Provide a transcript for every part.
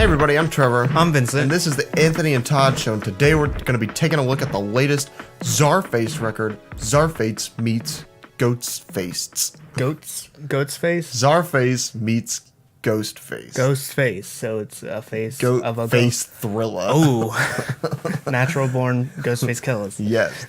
Hey everybody, I'm Trevor. I'm Vincent. And this is the Anthony and Todd Show. And today we're going to be taking a look at the latest CZARFACE record, CZARFACE meets Ghostface. Ghostface? CZARFACE meets Ghostface. Ghostface. So it's a face of a face ghost. thriller. Oh. Natural born Ghostface Killah. Yes.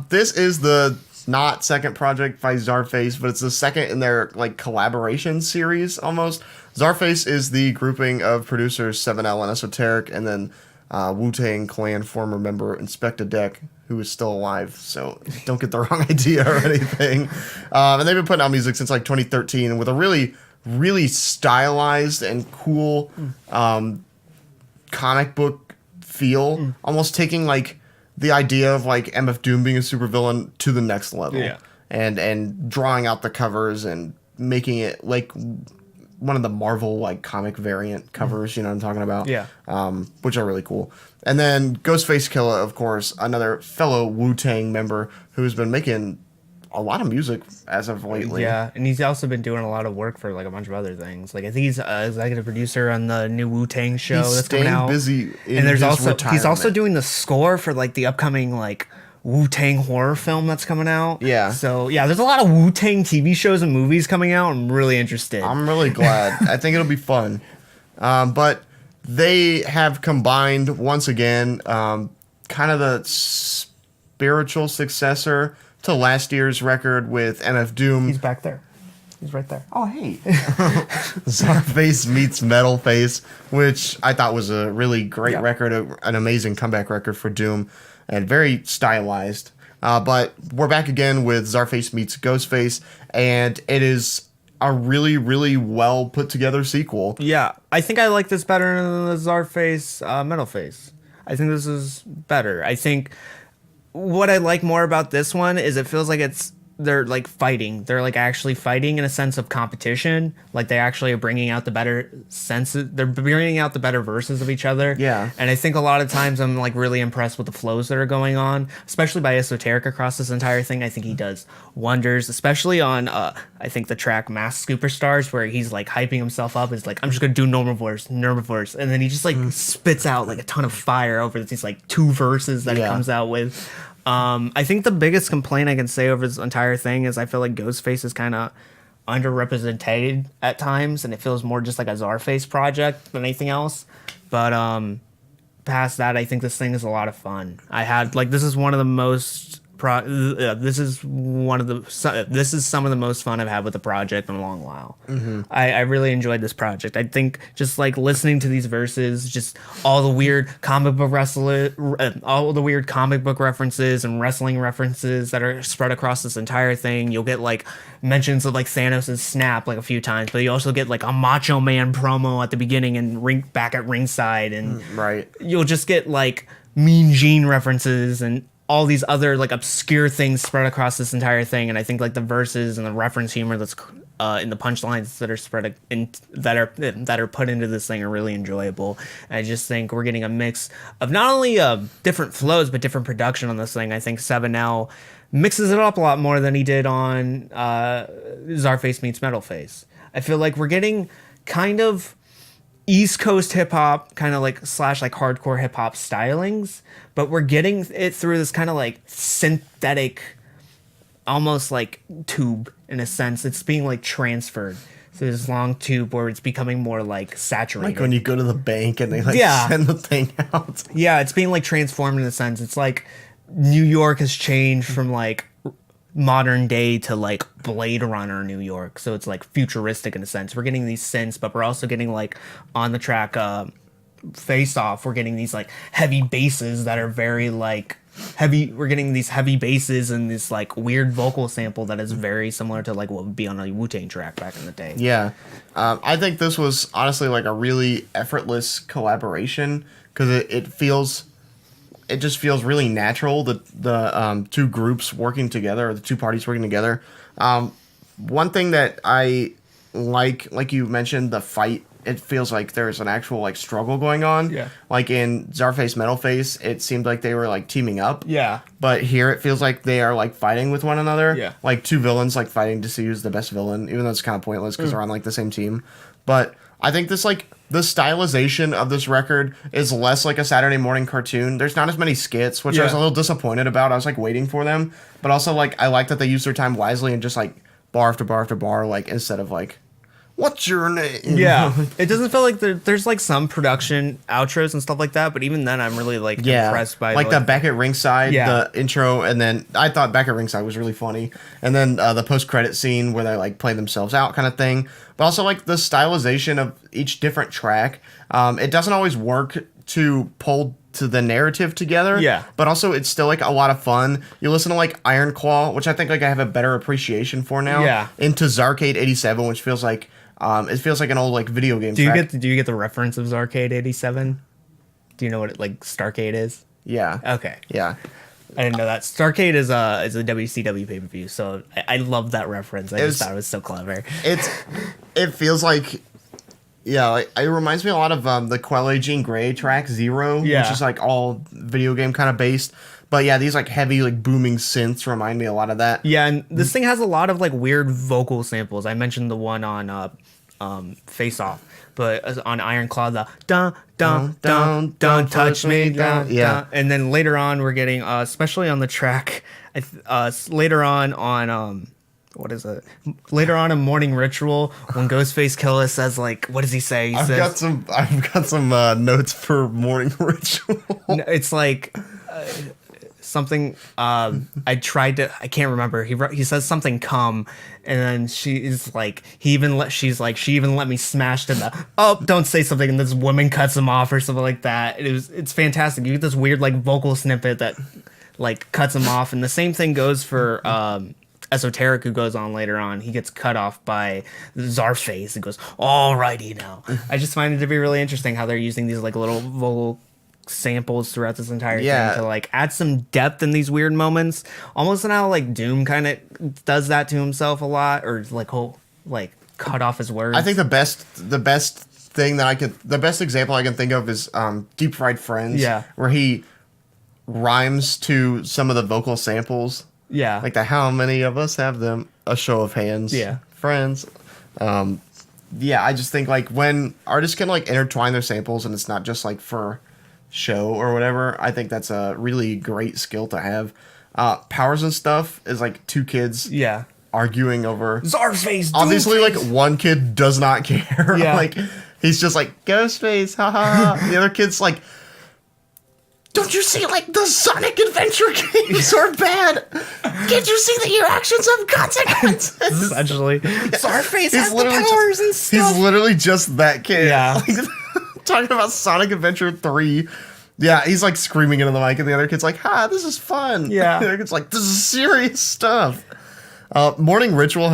This is the not second project by CZARFACE, but it's the second in their like collaboration series almost. CZARFACE is the grouping of producers 7L and Esoteric, and then Wu-Tang Clan former member Inspecta Deck, who is still alive, so don't get the wrong idea or anything. And they've been putting out music since like 2013 with a really stylized and cool comic book feel, almost taking like the idea of like MF Doom being a supervillain to the next level. Yeah. And drawing out the covers and making it like one of the Marvel like comic variant covers, you know what I'm talking about? Yeah. Which are really cool. And then Ghostface Killah, of course, another fellow Wu-Tang member who's been making a lot of music as of lately. Yeah, and he's also been doing a lot of work for like a bunch of other things. Like I think he's executive producer on the new Wu-Tang show that's coming out. Busy in and there's his also retirement. he's also doing the score for like the upcoming like Wu-Tang horror film that's coming out. Yeah. So yeah, there's a lot of Wu-Tang TV shows and movies coming out. I'm really interested. I'm really glad. I think it'll be fun. But they have combined once again kind of the spiritual successor to last year's record with MF Doom. He's back there. He's right there. Oh, hey. CZARFACE meets Metalface, which I thought was a really great record, an amazing comeback record for Doom, and very stylized. But we're back again with CZARFACE meets Ghostface, and it is a really, really well put together sequel. Yeah, I think I like this better than the CZARFACE Metalface. I think this is better. I think what I like more about this one is it feels like they're like fighting. They're like actually fighting in a sense of competition. Like they actually are bringing out the better senses. They're bringing out the better verses of each other. Yeah. And I think a lot of times I'm like really impressed with the flows that are going on, especially by Esoteric across this entire thing. I think he does wonders, especially on I think the track Masked Superstars, where he's like hyping himself up. Is like, I'm just gonna do normal verse, and then he just like spits out like a ton of fire over these like two verses that he comes out with. I think the biggest complaint I can say over this entire thing is I feel like Ghostface is kind of underrepresented at times, and it feels more just like a CZARFACE project than anything else. But past that, I think this thing is a lot of fun. This is one of the most this is some of the most fun I've had with the project in a long while. I really enjoyed this project. I think just like listening to these verses, just all the weird comic book references and wrestling references that are spread across this entire thing. You'll get like mentions of like Thanos' snap like a few times, but you also get like a Macho Man promo at the beginning and back at ringside, and you'll just get like Mean Gene references and all these other like obscure things spread across this entire thing. And I think like the verses and the reference humor that's in the punchlines that are spread in that are put into this thing are really enjoyable. And I just think we're getting a mix of not only different flows but different production on this thing. I think 7L mixes it up a lot more than he did on CZARFACE meets Metalface. I feel like we're getting kind of East Coast hip hop, kind of like / like hardcore hip hop stylings, but we're getting it through this kind of like synthetic, almost like tube in a sense. It's being like transferred through this long tube where it's becoming more like saturated. Like when you go to the bank and they like send the thing out. Yeah, it's being like transformed in a sense. It's like New York has changed from like modern day to like Blade Runner New York, so it's like futuristic in a sense. We're getting these synths, but we're also getting like on the track Face Off, we're getting these like heavy basses that are very like heavy. We're getting these heavy basses and this like weird vocal sample that is very similar to like what would be on a Wu-Tang track back in the day. Yeah. I think this was honestly like a really effortless collaboration because it just feels really natural, the two groups working together, or the two parties working together. One thing that I like you mentioned, the fight it feels like there's an actual like struggle going on. Yeah. Like in Czarrface Metalface, it seemed like they were like teaming up. Yeah. But here it feels like they are like fighting with one another. Yeah. Like two villains like fighting to see who's the best villain, even though it's kind of pointless because they're on like the same team. But I think this like the stylization of this record is less like a Saturday morning cartoon. There's not as many skits, which I was a little disappointed about. I was like waiting for them, but also like I like that they use their time wisely and just like bar after bar after bar, like instead of like, what's your name? Yeah, it doesn't feel like there's like some production outros and stuff like that, but even then, I'm really like impressed by like the back at ringside, Yeah. the intro, and then I thought back at ringside was really funny, and then the post credit scene where they like play themselves out kind of thing, but also like the stylization of each different track. It doesn't always work to pull to the narrative together, Yeah. but also it's still like a lot of fun. You listen to like Iron Claw, which I think like I have a better appreciation for now. Yeah. Into Czarrcade 87, which feels like it feels like an old like video game. Do you track. get the reference of Czarrcade 87? Do you know what like Starcade is? Yeah. Okay, Yeah. I didn't know that. Starcade is a WCW pay per view, so I love that reference. I just thought it was so clever. It feels like, yeah, like it reminds me a lot of the Quelle Jean Grey track Zero, which Yeah. is like all video game kind of based. But yeah, these like heavy like booming synths remind me a lot of that. Yeah, and this thing has a lot of like weird vocal samples. I mentioned the one on Face Off, but on Iron Claw, the dun dun dun don't touch me, dun, Yeah. dun. And then later on, we're getting especially on the track. Later on what is it? Later on in Morning Ritual, when Ghostface Killah says like, what does he say? He I've says got some notes for Morning Ritual. it's like. Something I can't remember. He says something come, and then she's like she even let me smash to the don't say something, and this woman cuts him off or something like that. It's fantastic. You get this weird like vocal snippet that like cuts him off, and the same thing goes for Esoteric, who goes on later on. He gets cut off by Czarrface and goes, alrighty now. I just find it to be really interesting how they're using these like little vocal samples throughout this entire thing to like add some depth in these weird moments, almost in how like Doom kind of does that to himself a lot, or like whole like cut off his words. I think the best example I can think of is Deep Fried Friends, where he rhymes to some of the vocal samples, like the how many of us have them, a show of hands, friends. I just think like when artists can like intertwine their samples and it's not just like for show or whatever, I think that's a really great skill to have. Powers and Stuff is like two kids arguing over Czarrface. Obviously, like one kid does not care. Like he's just like Ghostface, haha. The other kid's like, don't you see like the Sonic Adventure games are bad? Can't you see that your actions have consequences? Essentially, Czarrface has the powers and stuff. He's literally just that kid. Yeah. Talking about Sonic Adventure 3. Yeah, he's like screaming into the mic, and the other kid's like, this is fun. Yeah. The other kid's like, this is serious stuff. Morning Ritual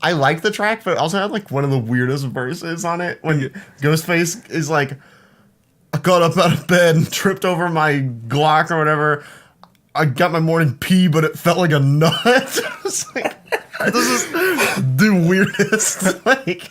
I like the track, but it also had like one of the weirdest verses on it when Ghostface is like, I got up out of bed and tripped over my Glock or whatever. I got my morning pee, but it felt like a nut. It's like, this is the weirdest. Like,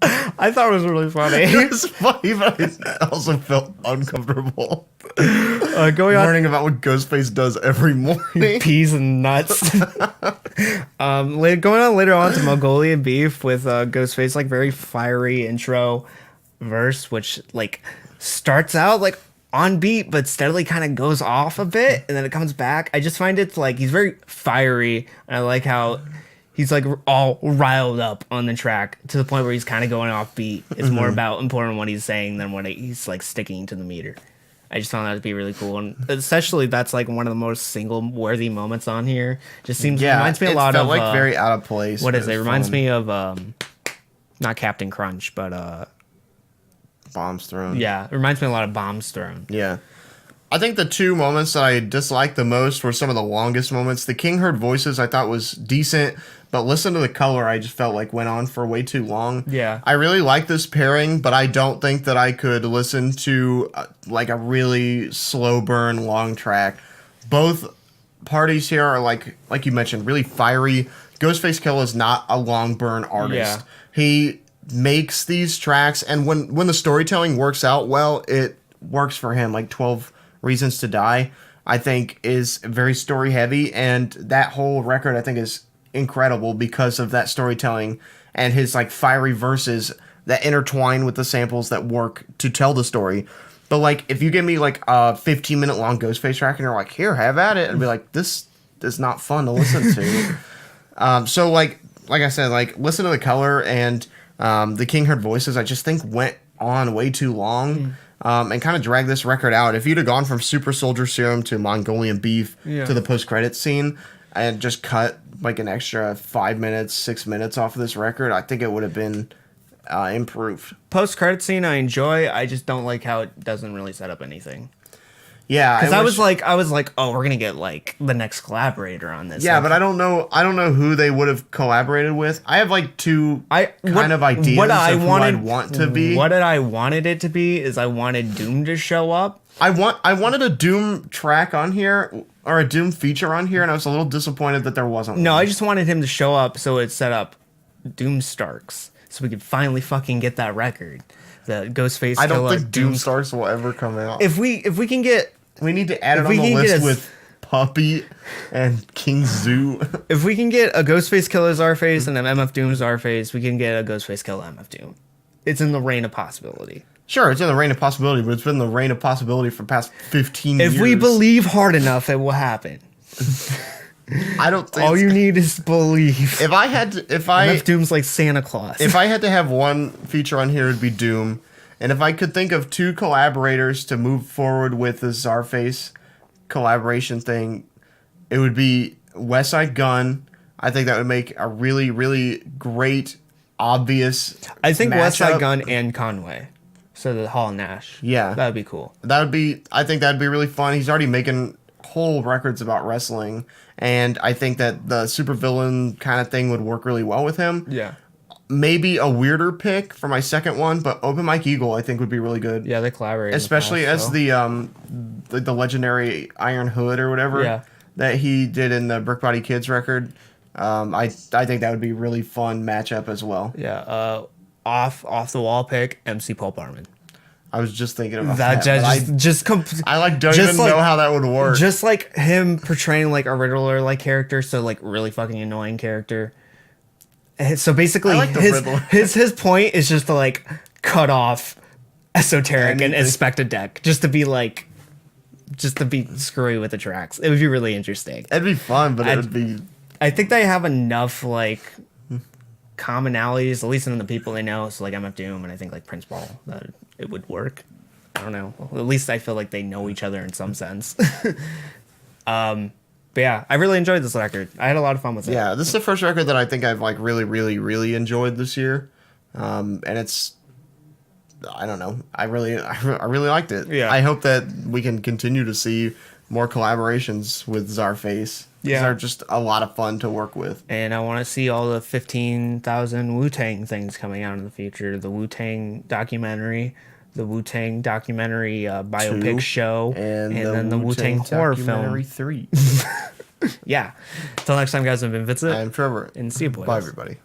I thought it was really funny. it was funny, but I also felt uncomfortable. Going on, Learning about what Ghostface does every morning. peas and nuts. Going on later on to Mongolian Beef with Ghostface, like very fiery intro verse, which like starts out like on beat, but steadily kind of goes off a bit, and then it comes back. I just find it like he's very fiery, and I like how he's like all riled up on the track to the point where he's kind of going off beat. It's more about important what he's saying than what he's like sticking to the meter. I just found that to be really cool, and especially that's like one of the most single-worthy moments on here. Just reminds me a lot of like very out of place. What is it? Reminds me of not Captain Crunch, but Bombs Thrown. Yeah, it reminds me a lot of Bombs Thrown. Yeah. I think the two moments that I disliked the most were some of the longest moments. The King Heard Voices I thought was decent, but Listen to the Color I just felt like went on for way too long. Yeah. I really like this pairing, but I don't think that I could listen to like a really slow burn long track. Both parties here are like you mentioned, really fiery. Ghostface Killah is not a long burn artist. Yeah. He makes these tracks, and when the storytelling works out well, it works for him. Like 12 Reasons to Die, I think, is very story heavy, and that whole record I think is incredible because of that storytelling and his like fiery verses that intertwine with the samples that work to tell the story. But like if you give me like a 15-minute long Ghostface track and you're like, here, have at it, I'd be like, this is not fun to listen to. So like I said, like Listen to the Color and the King Heard Voices, I just think went on way too long. And kind of dragged this record out. If you'd have gone from Super Soldier Serum to Mongolian Beef to the post-credits scene and just cut like an extra 5 minutes, 6 minutes off of this record, I think it would have been improved. Post-credit scene I enjoy. I just don't like how it doesn't really set up anything. Yeah, because I was like, oh, we're gonna get like the next collaborator on this. Yeah, but I don't know who they would have collaborated with. I have like two kind of ideas of who I'd want to be. What I wanted it to be is I wanted Doom to show up. I wanted a Doom track on here or a Doom feature on here, and I was a little disappointed that there wasn't. No, one. I just wanted him to show up so it set up Doom Starks, so we could finally fucking get that record. The Ghostface Killah. I don't think Doom Starks will ever come out. If we can get. We need to add it on the list with Puppy and King Zoo. If we can get a Ghostface Killah Czarrface and an MF Doom Czarrface, we can get a Ghostface Killah MF Doom. It's in the reign of possibility. Sure, it's in the reign of possibility, but it's been the reign of possibility for the past 15 years. If we believe hard enough, it will happen. I don't think all you need is believe. MF Doom's like Santa Claus. If I had to have one feature on here, it'd be Doom. And if I could think of two collaborators to move forward with the Czarrface collaboration thing, it would be West Side Gun. I think that would make a really, really great, obvious I think matchup. West Side Gun and Conway. So the Hall and Nash. Yeah. That would be cool. I think that'd be really fun. He's already making whole records about wrestling. And I think that the supervillain kind of thing would work really well with him. Yeah. Maybe a weirder pick for my second one, but Open Mike Eagle I think would be really good. Yeah, they collaborate. Especially as the legendary Iron Hood or whatever that he did in the Brick Body Kids record. I think that would be a really fun matchup as well. Yeah. Off the wall pick, MC Paul Barman. I was just thinking about that. I don't even know how that would work. Just like him portraying like a Riddler like character, so like really fucking annoying character. So basically, like his point is just to like cut off Esoteric and inspect a deck, just to be screwy with the tracks. It would be really interesting. It'd be fun, but it would be. I think they have enough like commonalities, at least in the people they know. So like MF Doom and I think like Prince Paul, that it would work. I don't know. At least I feel like they know each other in some sense. But yeah, I really enjoyed this record. I had a lot of fun with it. Yeah, this is the first record that I think I've like really, really, really enjoyed this year, and it's, I don't know, I really liked it. Yeah, I hope that we can continue to see more collaborations with Czarrface. Yeah, they're just a lot of fun to work with. And I want to see all the 15,000 Wu-Tang things coming out in the future. The Wu-Tang documentary. The Wu-Tang documentary biopic show, and then the Wu-Tang horror film. 3. Yeah. Till next time, guys, I've been Vincent. I'm Trevor. And see you, boys. Bye, everybody.